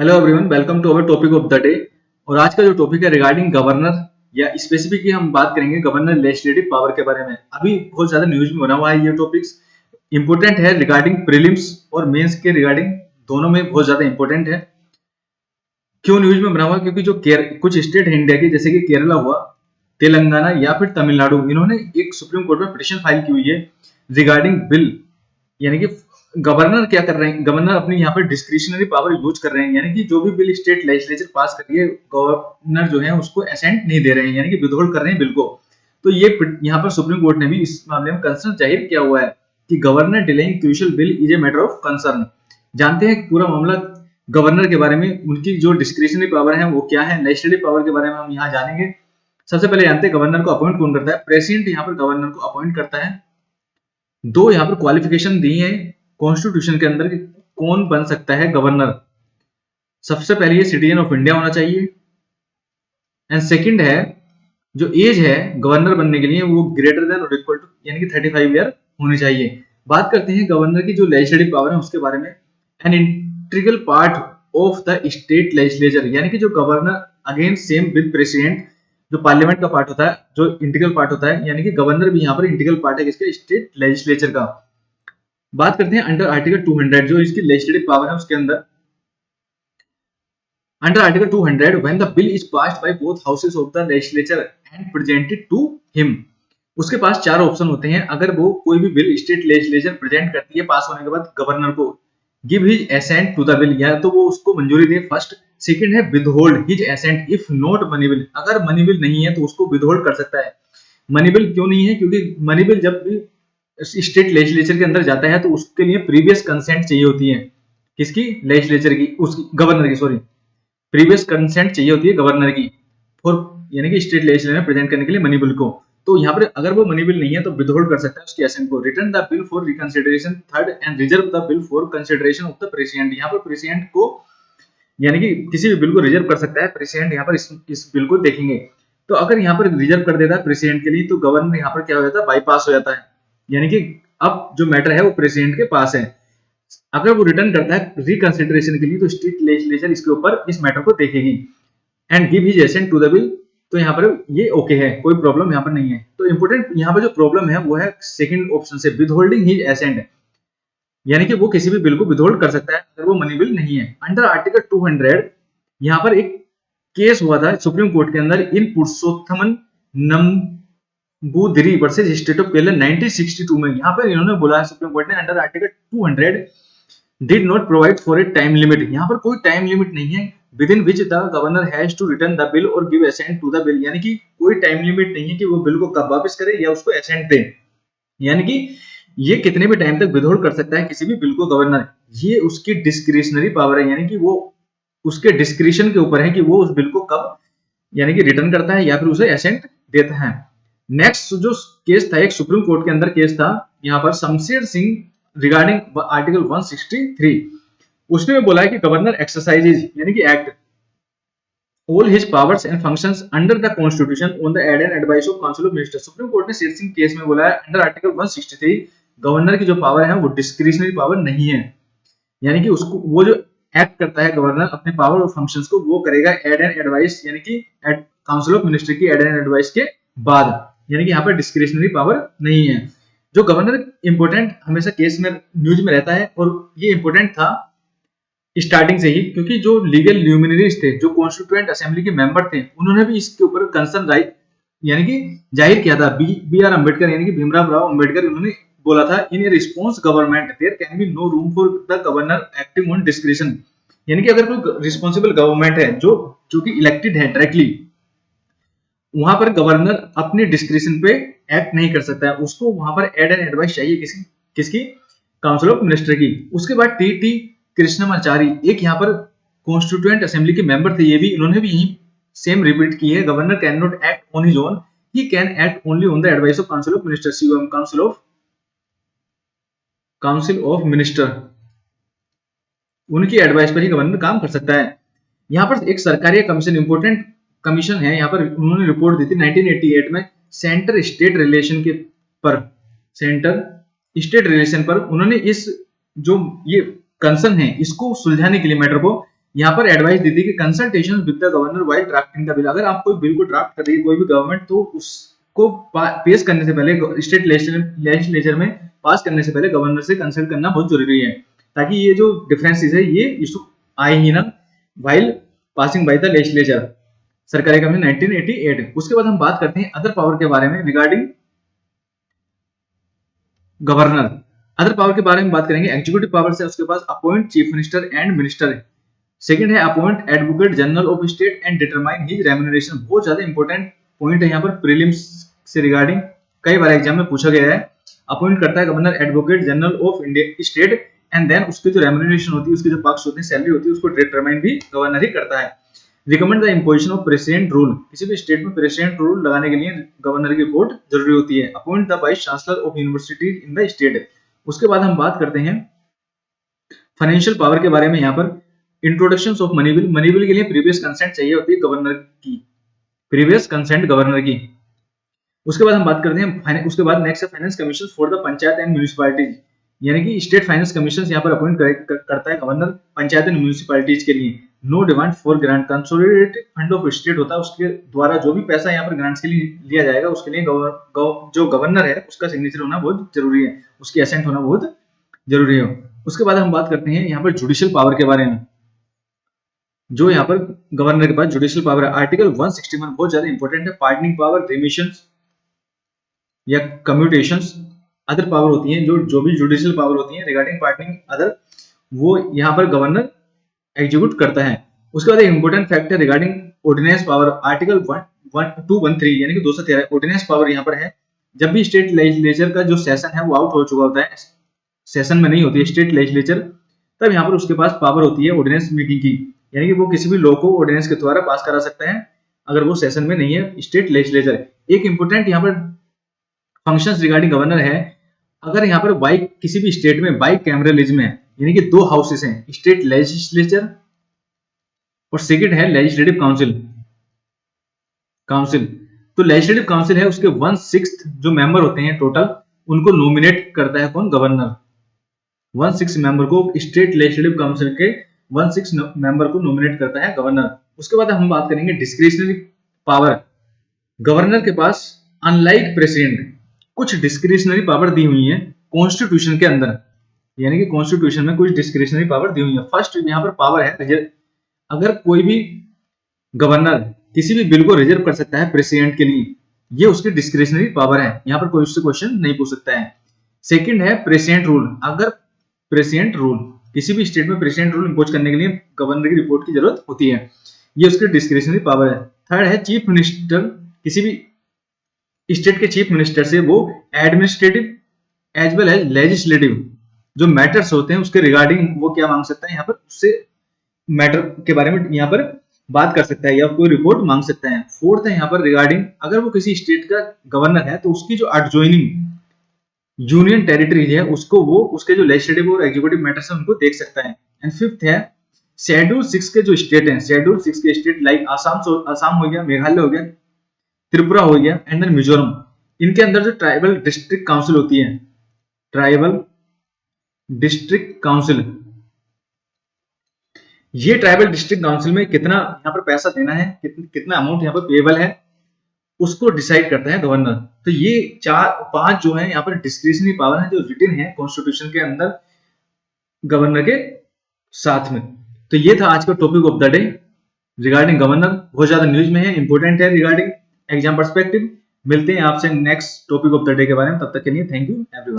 Hello everyone, welcome to our topic of the day. और आज का जो टॉपिक है रिगार्डिंग गवर्नर या स्पेसिफिकली हम बात करेंगे गवर्नर लेजिस्लेटिव पावर के बारे में। अभी बहुत ज्यादा न्यूज में बना हुआ है, ये टॉपिक्स इंपॉर्टेंट है रिगार्डिंग प्रीलिम्स और मेंस के रिगार्डिंग, दोनों में बहुत ज्यादा इंपॉर्टेंट है। क्यों न्यूज में बना हुआ है? क्योंकि जो कुछ स्टेट है इंडिया के, जैसे कि केरला हुआ, तेलंगाना या फिर तमिलनाडु, इन्होंने एक सुप्रीम कोर्ट में पिटीशन फाइल की हुई है रिगार्डिंग बिल, यानी कि गवर्नर क्या कर रहे हैं, गवर्नर अपनी यहाँ पर डिस्क्रिशनरी पावर यूज कर रहे हैं, यानी कि जो भी बिल स्टेट लेजिस्लेचर पास कर रही है, गवर्नर जो है उसको असेंट नहीं दे रहे हैं, यानी कि विदहोल्ड कर रहे हैं बिल को। तो ये यहाँ पर सुप्रीम कोर्ट ने भी इस मामले में कंसर्न जाहिर किया हुआ है कि governor delaying crucial bill is a matter of concern. जानते हैं पूरा मामला गवर्नर के बारे में, उनकी जो डिस्क्रिशनरी पावर है वो क्या है, लेजिस्लेटिव पावर के बारे में हम यहाँ जानेंगे। सबसे पहले जानते हैं गवर्नर को अपॉइंट कौन करता है। प्रेसिडेंट यहाँ पर गवर्नर को अपॉइंट करता है। दो यहाँ पर क्वालिफिकेशन दी है कॉन्स्टिट्यूशन के अंदर कि कौन बन सकता है गवर्नर। सबसे पहले ये सिटीजन ऑफ इंडिया होना चाहिए, एंड सेकंड है जो एज है गवर्नर बनने के लिए वो ग्रेटर देन और इक्वल टू यानी कि 35 ईयर होनी चाहिए। बात करते हैं गवर्नर की जो लेजिस्लेटिव पावर है उसके बारे में। An integral part of the state legislature, यानी कि जो governor again same with president, जो पार्लियामेंट का पार्ट होता है, जो इंटीग्रल पार्ट होता है, यानी कि गवर्नर भी यहाँ पर इंटीग्रल पार्ट है किसके, स्टेट लेजिस्लेचर का। बात करते हैं अंडर आर्टिकल 200 जो इसकी लेजिस्लेटिव पावर है उसके अंदर। Under article 200 when the bill is passed by both houses of the legislature and presented to him, उसके पास चार ऑप्शन होते हैं। अगर वो कोई भी बिल स्टेट लेजिस्लेचर प्रेजेंट करती है पास होने के बाद गवर्नर को, give his assent to the bill, या तो वो उसको मंजूरी दे फर्स्ट। सेकंड है withhold his assent if not money bill, अगर मनी बिल नहीं है तो उसको विदहोल्ड कर सकता है। मनी बिल क्यों नहीं है? क्योंकि मनी बिल जब भी स्टेट लेजिस्लेचर के अंदर जाता है तो उसके लिए प्रीवियस कंसेंट चाहिए होती है, किसकी, लेजिस्लेचर की, उसकी गवर्नर की, सॉरी, प्रीवियस कंसेंट चाहिए होती है गवर्नर की फॉर, यानी कि स्टेट लेजिस्लेचर में प्रेजेंट करने के लिए मनी बिल को। तो यहाँ पर अगर वो मनी बिल नहीं है तो विदहोल्ड कर सकता है उसके एसेंट को। Return the bill for reconsideration third and reserve the bill for consideration of the president, यहाँ पर प्रेसिडेंट को यानी कि किसी भी बिल को रिजर्व कर सकता है प्रेसिडेंट। यहाँ पर इस बिल को देखेंगे तो अगर यहाँ पर रिजर्व कर देता है प्रेसिडेंट के लिए तो गवर्नर यहाँ पर क्या हो जाता है, बाईपास हो जाता है, यानी कि अब जो मैटर है वो प्रेसिडेंट के पास है। अगर वो रिटर्न करता है रिकंसिडरेशन के लिए तो स्टेट लेजिस्लेचर इसके ऊपर इस मैटर को देखेगी and give his assent to the bill, तो यहाँ पर ये ओके है, कोई प्रॉब्लम यहाँ पर नहीं है। तो इंपोर्टेंट यहाँ पर जो प्रॉब्लम है वो है सेकंड ऑप्शन से, विदहोल्डिंग हिज एसेंट, यानी कि वो किसी भी बिल को विदहोल्ड कर सकता है अगर वो मनी बिल नहीं है। अंडर आर्टिकल 200 यहाँ पर एक केस हुआ था सुप्रीम कोर्ट के अंदर in Purushothaman Namboodiri versus state of Kerala 1962 में। यहाँ पर इन्होंने बोला है सुप्रीम कोर्ट ने under article 200 did not provide for a time limit, यहाँ पर कोई टाइम लिमिट नहीं है within which the governor has to return the bill और give assent to the bill, यानी कि कोई टाइम लिमिट नहीं है कि वो बिल को कब वापस करे या उसको एसेंट दे, यानी कि ये कितने भी टाइम तक विदहोल्ड कर सकता है किसी भी बिल को गवर्नर। ये उसकी डिस्क्रिशनरी पावर है, यानी कि वो उसके डिस्क्रिशन के ऊपर है कि वो उस बिल को कब यानी कि रिटर्न करता है या फिर उसे एसेंट देता है। नेक्स्ट जो केस था, एक सुप्रीम कोर्ट के अंदर केस था यहाँ पर शमशेर सिंह रिगार्डिंग आर्टिकल 163, उसने बोला है कि गवर्नर एक्सरसाइजेज यानी कि act all his powers and functions under the constitution on the aid and advice of council of ministers। Supreme court ने शेर सिंह केस में बोला है अंडर आर्टिकल 163 गवर्नर की जो पावर है वो डिस्क्रिशनरी पावर नहीं है, यानी कि उसको वो जो एक्ट करता है गवर्नर अपने पावर और फंक्शंस को वो करेगा एड एंड एडवाइस, यानी कि काउंसिल ऑफ मिनिस्टर की एड एंड एडवाइस के बाद, यानी कि यहाँ पर डिस्क्रिशनरी पावर नहीं है। जो गवर्नर इंपोर्टेंट हमेशा केस में न्यूज में रहता है और ये इंपोर्टेंट था स्टार्टिंग से ही, क्योंकि जो लीगल ल्यूमिनरीज थे, जो कॉन्स्टिट्यूएंट असेंबली के मेंबर थे, उन्होंने भी इसके ऊपर कंसर्न राइट यानी कि जाहिर किया था। बी आर अम्बेडकर यानी कि भीमराव राव अम्बेडकर, उन्होंने बोला था in a response government there can be no room for the governor acting on discretion, यानी कि अगर कोई रिस्पॉन्सिबल गवर्नमेंट है जो कि इलेक्टेड है डायरेक्टली, वहां पर गवर्नर अपने डिस्क्रिशन पे एक्ट नहीं कर सकता है, उसको वहां पर एड एंड एडवाइस चाहिए किसकी, काउंसिल ऑफ मिनिस्टर की। उसके बाद टी कृष्णमाचारी एक यहाँ पर कॉन्स्टिट्यूएंट असेंबली के मेंबर थे, ये भी इन्होंने भी यही सेम रिपीट की है, governor can not act on his own, he can act only on the advice of council of minister, COM, council of minister, उनकी एडवाइस पर ही गवर्नर काम कर सकता है। यहाँ पर एक सरकारी कमीशन, इंपोर्टेंट कमीशन है, यहाँ पर उन्होंने रिपोर्ट दी थी 1988 में सेंटर स्टेट रिलेशन के पर, सेंटर स्टेट रिलेशन पर उन्होंने इस जो ये कंसर्न है इसको सुलझाने के लिए मैटर को यहाँ पर एडवाइस दी थी कि consultation with the governor while drafting the bill. अगर आप कोई बिल को ड्राफ्ट कर रही है कोई भी गवर्नमेंट, तो उसको पेश करने से पहले स्टेट लेजिस्लेचर में पास करने से पहले गवर्नर से कंसल्ट करना बहुत जरूरी है, ताकि ये जो डिफरेंसेस है ये इशू आए ही ना while passing by the legislature. सरकारी कानून 1988। उसके बाद हम बात करते हैं अदर पावर के बारे में रिगार्डिंग गवर्नर। अदर पावर के बारे में बात करेंगे। एग्जीक्यूटिव पावर से उसके पास appoint chief minister and minister है। सेकंड है appoint advocate general of state and determine his remuneration. बहुत ज्यादा इंपॉर्टेंट पॉइंट है यहाँ पर प्रीलिम्स से रिगार्डिंग, कई बार एग्जाम में पूछा गया है। अपॉइंट करता है governor advocate general of India state and then उसकी जो रेम्यूनरेशन होती है, उसके जो पक्ष होते हैं, सैलरी होती है, उसको डिटरमाइन भी गवर्नर ही करता है। Recommend the imposition of president rule. किसी भी स्टेट में प्रेसिडेंट रूल लगाने के लिए गवर्नर की रिपोर्ट जरूरी होती है। Appoint the vice chancellor of university in the state. उसके बाद हम बात करते हैं फाइनेंशियल पावर के बारे में। यहाँ पर introduction of money bill. Money bill के लिए प्रीवियस कंसेंट चाहिए होती है गवर्नर की, प्रीवियस कंसेंट गवर्नर की। उसके बाद हम बात करते हैं उसके बाद नेक्स्ट है finance commission for the panchayat and municipalities, यानी कि स्टेट फाइनेंस कमीशन यहाँ पर अपॉइंट करता है गवर्नर पंचायत एंड म्यूनिसिपैलिटीज के लिए। No demand for grant. Consolidated fund of state होता है, उसके द्वारा जो भी पैसा यहाँ पर ग्रांट्स के लिए लिया जाएगा उसके लिए जो गवर्नर है उसका सिग्नेचर होना बहुत जरूरी है, उसकी एसेंट होना बहुत जरूरी है। उसके बाद हम बात करते हैं यहाँ पर जुडिशियल पावर के बारे में। जो यहाँ पर गवर्नर के पास जुडिशियल पावर है, आर्टिकल 161 बहुत ज्यादा इंपॉर्टेंट है। पार्डनिंग पावर, रिमिशंस या कम्यूटेशंस अदर पावर होती हैं, जो भी जुडिशियल पावर होती है रिगार्डिंग पार्डनिंग अदर, वो यहाँ पर गवर्नर एग्जीक्यूट करता है। उसके बाद एक इंपॉर्टेंट फैक्ट है रिगार्डिंग ऑर्डिनेंस पावर, आर्टिकल 213 यानी कि 213 ऑर्डिनेंस पावर यहाँ पर है। जब भी स्टेट लेजिस्लेचर का जो सेशन है वो आउट हो चुका होता है, सेशन में नहीं होती है स्टेट लेजिस्लेचर, तब यहाँ पर उसके पास पावर होती है ऑर्डिनेंस मेकिंग की, यानी कि वो किसी भी लॉ को ऑर्डिनेंस के द्वारा पास करा सकता है अगर वो सेशन में नहीं है स्टेट लेजिस्लेचर। एक इंपॉर्टेंट यहाँ पर फंक्शंस रिगार्डिंग गवर्नर है, अगर यहाँ पर बाइक किसी भी स्टेट में बाइक कैमरलिज्म है, यानी कि दो हाउसेस हैं, स्टेट लेजिस्लेचर और सेकंड है लेजिस्लेटिव काउंसिल। तो लेजिस्लेटिव काउंसिल है उसके 1/6 जो मेंबर होते हैं टोटल, उनको नॉमिनेट करता है कौन? गवर्नर। 1/6 मेंबर को स्टेट लेजिस्लेटिव काउंसिल के 1/6 मेंबर को नॉमिनेट करता है गवर्नर। उसके बाद हम बात करेंगे डिस्क्रिशनरी पावर। गवर्नर के पास अनलाइक प्रेसिडेंट कुछ डिस्क्रिशनरी पावर दी हुई है कॉन्स्टिट्यूशन के अंदर, यानी कि कॉन्स्टिट्यूशन में कुछ डिस्क्रिशनरी पावर दी हुई है। फर्स्ट यहाँ पर पावर है, अगर कोई भी गवर्नर किसी भी बिल को रिजर्व कर सकता है प्रेसिडेंट के लिए, ये उसकी डिस्क्रिशनरी पावर है, यहाँ पर कोई उससे क्वेश्चन नहीं पूछ सकता है। सेकंड है प्रेसिडेंट रूल। अगर प्रेसिडेंट रूल किसी भी स्टेट में प्रेसिडेंट रूल इंपोज करने के लिए गवर्नर की रिपोर्ट की जरूरत होती है, ये उसकी डिस्क्रिशनरी पावर है। थर्ड है चीफ मिनिस्टर, किसी भी स्टेट के चीफ मिनिस्टर से वो administrative as well as legislative जो मैटर्स होते हैं उसके रिगार्डिंग वो क्या मांग सकता है, यहाँ पर उससे मैटर के बारे में यहाँ पर बात कर सकता है या कोई रिपोर्ट मांग सकता है। फोर्थ है यहाँ पर रिगार्डिंग अगर वो किसी स्टेट का गवर्नर है तो उसकी जो एडजॉइनिंग यूनियन टेरिटरी है उसको वो उसके जो लेजिस्लेटिव और एग्जीक्यूटिव मैटर्स है उनको देख सकता है। एंड फिफ्थ है शेड्यूल 6 के जो स्टेट हैं, शेड्यूल 6 के स्टेट लाइक आसाम हो गया, मेघालय हो गया, त्रिपुरा हो गया एंड देन मिजोरम, इनके अंदर जो ट्राइबल डिस्ट्रिक्ट काउंसिल होती है, ट्राइबल डिस्ट्रिक्ट काउंसिल, ये ट्राइबल डिस्ट्रिक्ट काउंसिल में कितना यहाँ पर पैसा देना है, कितना अमाउंट यहाँ पर पेएबल है, उसको डिसाइड करता है गवर्नर। तो ये 4-5 जो है यहाँ पर डिस्क्रिशनरी पावर है जो रिटन है कॉन्स्टिट्यूशन के अंदर गवर्नर के साथ में। तो ये था आज का topic of the day regarding governor. बहुत ज्यादा न्यूज में है, इंपॉर्टेंट है रिगार्डिंग एग्जाम पर्सपेक्टिव। मिलते हैं आपसे next topic of the day के बारे में, तब तक के लिए थैंक यू एवरीवन।